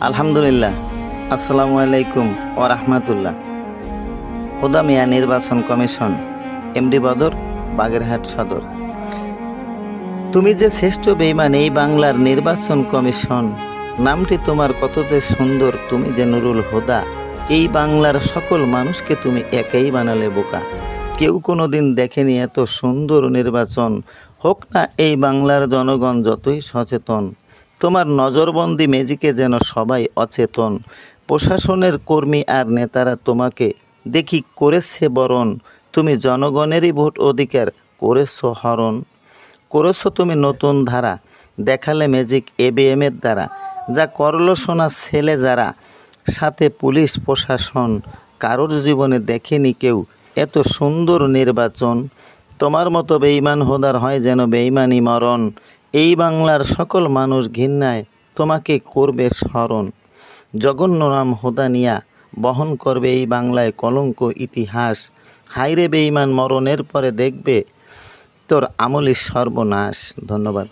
আলহামদুলিল্লাহ। আসসালামু আলাইকুম ওয়া রাহমাতুল্লাহ। হুদা মিয়া নির্বাচন কমিশন, এমডি বদর, বাগেরহাট সদর। তুমি যে শ্রেষ্ঠ বেঈমান এই বাংলার নির্বাচন কমিশন, নামটি তোমার কত যে সুন্দর। তুমি যে নুরুল হুদা, এই বাংলার সকল মানুষকে তুমি একাই বানালে বোকা। কেউ কোনো দিন দেখেনি এত সুন্দর নির্বাচন। হোক না এই বাংলার জনগণ যতই সচেতন, তোমার নজরবন্দি ম্যাজিকে যেন সবাই অচেতন। প্রশাসনের কর্মী আর নেতারা তোমাকে দেখি করেছে বরণ। তুমি জনগণেরই ভোট অধিকার করেছো হরণ। করেছো তুমি নতুন ধারা, দেখালে ম্যাজিক এবিএমের দ্বারা। যা করলো সোনা ছেলে যারা, সাথে পুলিশ প্রশাসন। কারোর জীবনে দেখেনি কেউ এত সুন্দর নির্বাচন। তোমার মতো বেঈমান হোদার হয় যেন বেঈমানি মরণ। এই বাংলার সকল মানুষ ঘৃণায় তোমাকে করবে স্মরণ। জঘন্য নাম হোদানিয়া বহন করবে এই বাংলায় কলঙ্ক ইতিহাস। হায়রে বেঈমান, মরণের পরে দেখবে তোর আমলের সর্বনাশ। ধন্যবাদ।